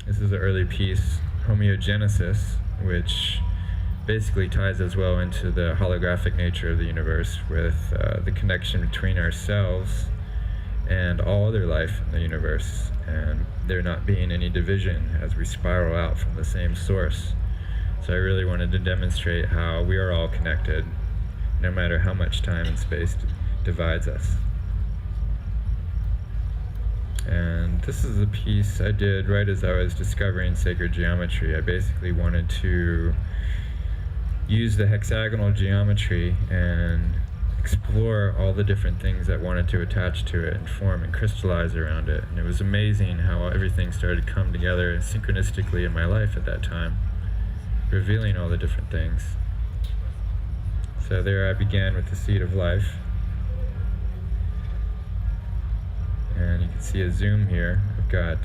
This is an early piece, Homeogenesis, which basically ties as well into the holographic nature of the universe with the connection between ourselves and all other life in the universe, and there not being any division as we spiral out from the same source. So I really wanted to demonstrate how we are all connected, no matter how much time and space divides us. And this is a piece I did right as I was discovering sacred geometry. I basically wanted to use the hexagonal geometry and explore all the different things that wanted to attach to it and form and crystallize around it. And it was amazing how everything started to come together synchronistically in my life at that time, revealing all the different things. So there I began with the seed of life. And you can see a zoom here. We've got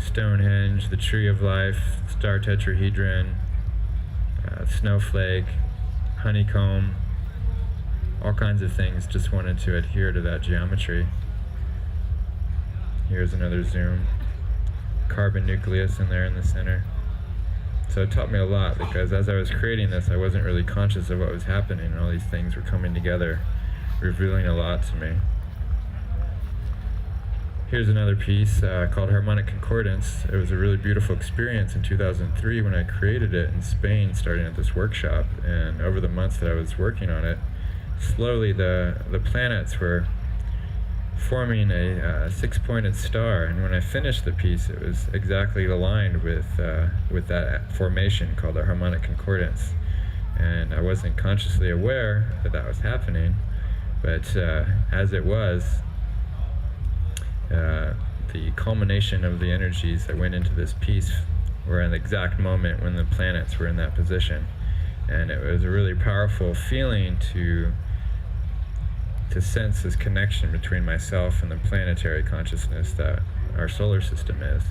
Stonehenge, the Tree of Life, Star Tetrahedron, Snowflake, Honeycomb, all kinds of things. Just wanted to adhere to that geometry. Here's another zoom. Carbon nucleus in there in the center. So it taught me a lot, because as I was creating this, I wasn't really conscious of what was happening, and all these things were coming together, revealing a lot to me. Here's another piece called Harmonic Concordance. It was a really beautiful experience in 2003 when I created it in Spain, starting at this workshop. And over the months that I was working on it, slowly the planets were forming a six-pointed star. And when I finished the piece, it was exactly aligned with that formation called the Harmonic Concordance. And I wasn't consciously aware that that was happening, but as it was, the culmination of the energies that went into this piece were at the exact moment when the planets were in that position. And it was a really powerful feeling to sense this connection between myself and the planetary consciousness that our solar system is.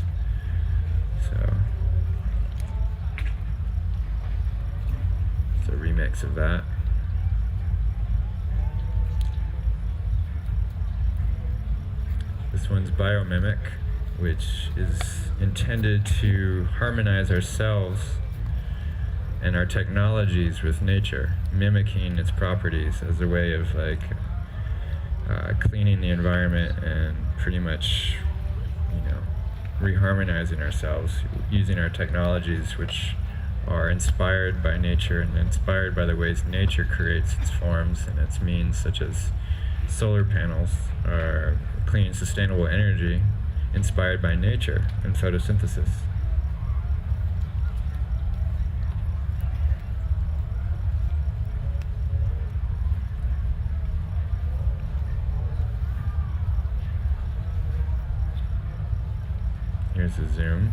So it's a remix of that. This one's Biomimic, which is intended to harmonize ourselves and our technologies with nature, mimicking its properties as a way of cleaning the environment and pretty much, reharmonizing ourselves using our technologies, which are inspired by nature and inspired by the ways nature creates its forms and its means, such as solar panels are clean, sustainable energy inspired by nature and photosynthesis. Here's a zoom.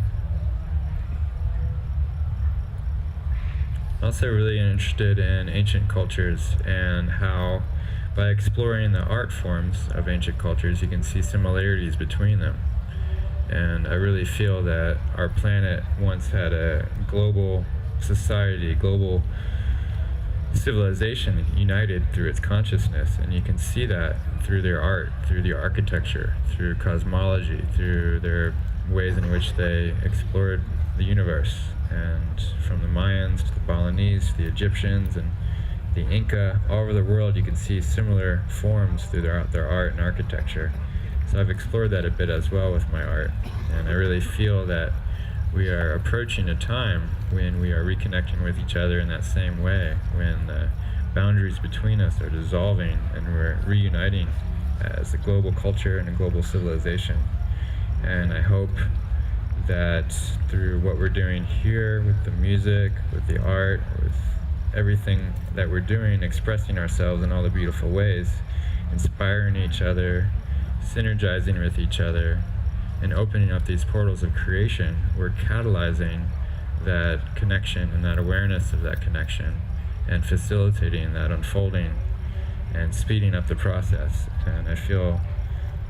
Also really interested in ancient cultures and how by exploring the art forms of ancient cultures, you can see similarities between them. And I really feel that our planet once had a global society, global civilization united through its consciousness. And you can see that through their art, through the architecture, through cosmology, through their ways in which they explored the universe. And from the Mayans to the Balinese to the Egyptians and the Inca, all over the world you can see similar forms through their art and architecture. So I've explored that a bit as well with my art, and I really feel that we are approaching a time when we are reconnecting with each other in that same way, when the boundaries between us are dissolving and we're reuniting as a global culture and a global civilization. And I hope that through what we're doing here with the music, with the art, with everything that we're doing, expressing ourselves in all the beautiful ways, inspiring each other, synergizing with each other, and opening up these portals of creation, we're catalyzing that connection and that awareness of that connection and facilitating that unfolding and speeding up the process. And I feel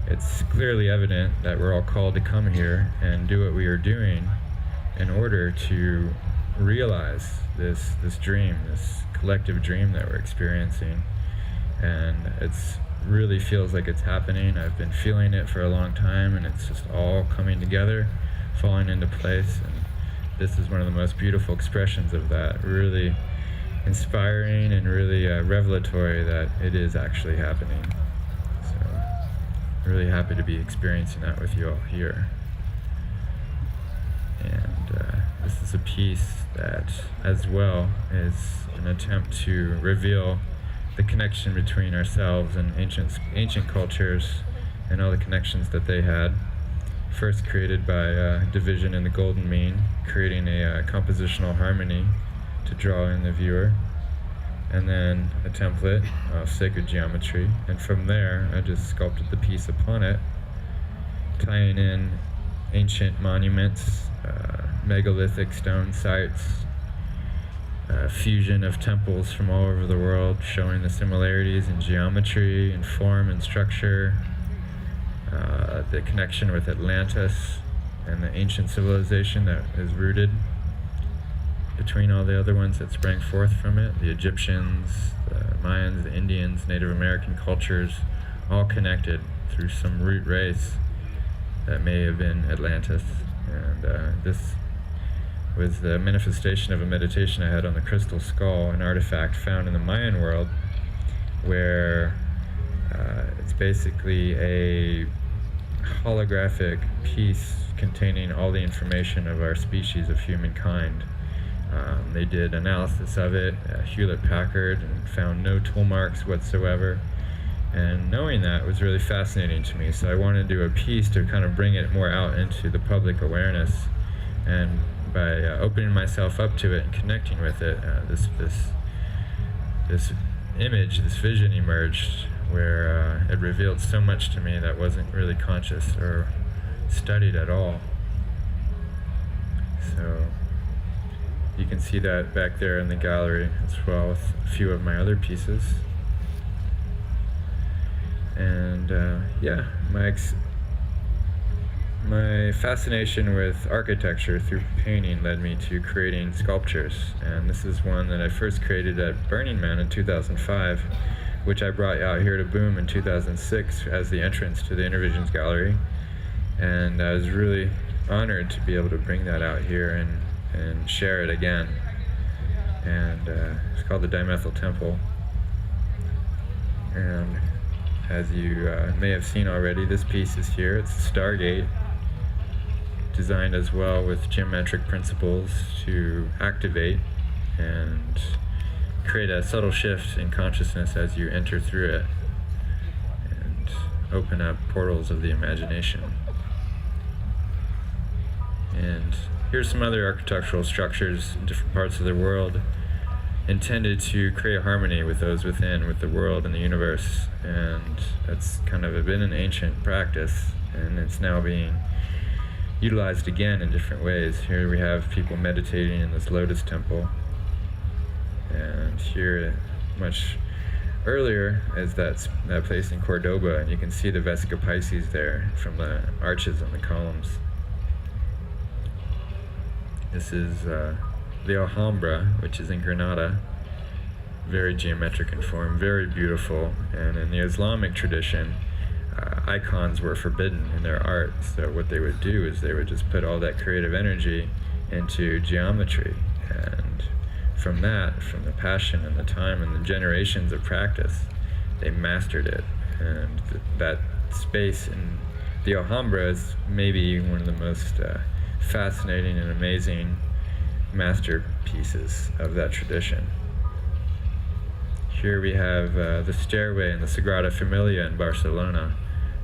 it's clearly evident that we're all called to come here and do what we are doing in order to realize this dream, this collective dream that we're experiencing. And it's really feels like it's happening. I've been feeling it for a long time, and it's just all coming together falling into place. And this is one of the most beautiful expressions of that. Really inspiring and really revelatory that it is actually happening. So, really happy to be experiencing that with you all here. And this is a piece that, as well, is an attempt to reveal the connection between ourselves and ancient cultures and all the connections that they had. First created by division in the golden mean, creating a compositional harmony to draw in the viewer, and then a template of sacred geometry. And from there, I just sculpted the piece upon it, tying in ancient monuments, megalithic stone sites, fusion of temples from all over the world, showing the similarities in geometry and form and structure, the connection with Atlantis and the ancient civilization that is rooted between all the other ones that sprang forth from it, the Egyptians, the Mayans, the Indians, Native American cultures, all connected through some root race that may have been Atlantis. And this was the manifestation of a meditation I had on the crystal skull, an artifact found in the Mayan world, where it's basically a holographic piece containing all the information of our species of humankind. They did analysis of it at Hewlett-Packard and found no tool marks whatsoever. And knowing that was really fascinating to me, so I wanted to do a piece to kind of bring it more out into the public awareness. And by opening myself up to it and connecting with it, this image, this vision emerged, where it revealed so much to me that wasn't really conscious or studied at all. So you can see that back there in the gallery as well with a few of my other pieces. And yeah, my fascination with architecture through painting led me to creating sculptures. And this is one that I first created at Burning Man in 2005, which I brought out here to Boom in 2006 as the entrance to the Intervisions Gallery. And I was really honored to be able to bring that out here and share it again. And it's called the Dimethyl Temple. And as you may have seen already, this piece is here. It's a Stargate, designed as well with geometric principles to activate and create a subtle shift in consciousness as you enter through it and open up portals of the imagination. And here's some other architectural structures in different parts of the world intended to create harmony with those within, with the world and the universe. And that's kind of been an ancient practice, and it's now being utilized again in different ways. Here we have people meditating in this lotus temple, and here much earlier is that place in Cordoba, and you can see the Vesica Pisces there from the arches on the columns. This is the Alhambra, which is in Granada, very geometric in form, very beautiful. And in the Islamic tradition, icons were forbidden in their art. So what they would do is they would just put all that creative energy into geometry. And from that, from the passion and the time and the generations of practice, they mastered it. And that space in the Alhambra is maybe one of the most fascinating and amazing masterpieces of that tradition. Here we have the stairway in the Sagrada Familia in Barcelona.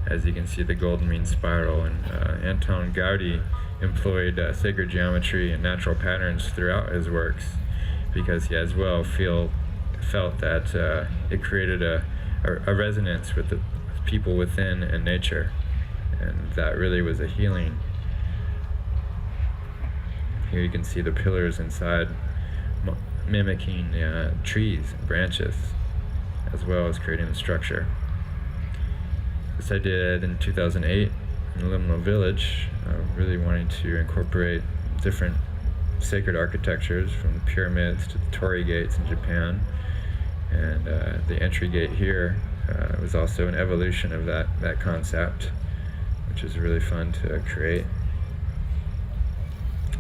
As you can see, the golden mean spiral, and Anton Gaudi employed sacred geometry and natural patterns throughout his works because he as well felt that it created a resonance with the people within and nature, and that really was a healing. Here you can see the pillars inside mimicking trees and branches, as well as creating the structure. This I did in 2008 in Liminal Village, really wanting to incorporate different sacred architectures from the pyramids to the torii gates in Japan. And the entry gate here was also an evolution of that concept, which is really fun to create.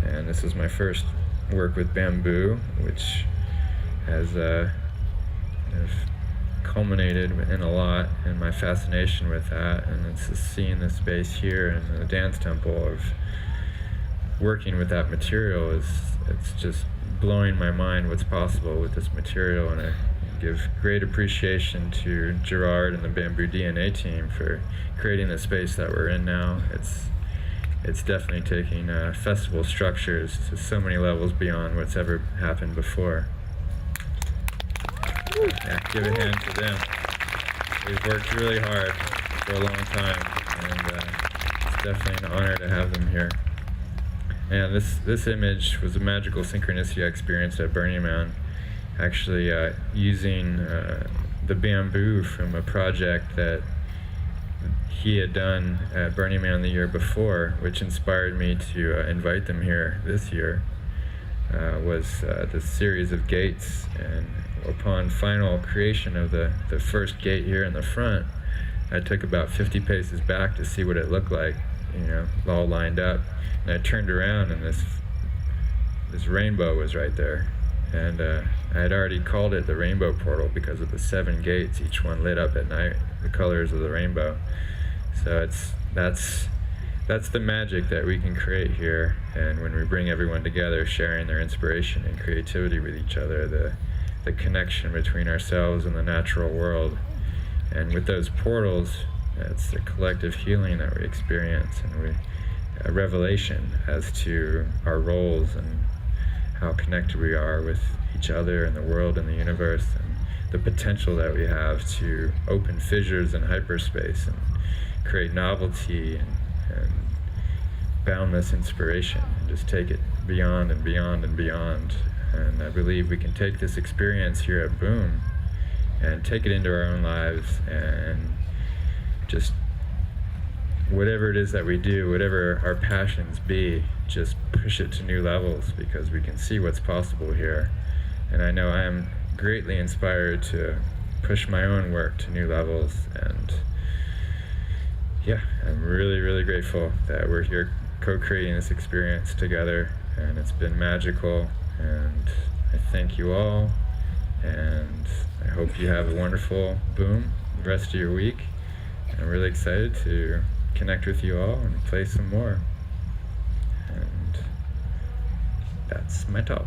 And this is my first work with bamboo, which has kind of culminated in a lot in my fascination with that. And it's just seeing the space here in the dance temple of working with that material it's just blowing my mind what's possible with this material. And I give great appreciation to Gerard and the Bamboo DNA team for creating the space that we're in now. It's definitely taking festival structures to so many levels beyond what's ever happened before. Yeah, give a hand to them. They've worked really hard for a long time, and it's definitely an honor to have them here. And this image was a magical synchronicity I experienced at Burning Man, actually using the bamboo from a project that he had done at Burning Man the year before, which inspired me to invite them here this year, was this series of gates. And upon final creation of the first gate here in the front, I took about 50 paces back to see what it looked like, all lined up. And I turned around and this rainbow was right there. And I had already called it the rainbow portal because of the 7 gates, each one lit up at night, the colors of the rainbow. So that's the magic that we can create here. And when we bring everyone together, sharing their inspiration and creativity with each other, the connection between ourselves and the natural world. And with those portals, it's the collective healing that we experience, and a revelation as to our roles and how connected we are with each other and the world and the universe, and the potential that we have to open fissures in hyperspace and create novelty and boundless inspiration, and just take it beyond and beyond and beyond. And I believe we can take this experience here at Boom and take it into our own lives, and just whatever it is that we do, whatever our passions be, just push it to new levels, because we can see what's possible here. And I know I am greatly inspired to push my own work to new levels. And yeah, I'm really, really grateful that we're here co-creating this experience together, and it's been magical. And I thank you all, and I hope you have a wonderful Boom rest of your week. I'm really excited to connect with you all and play some more. And that's my talk.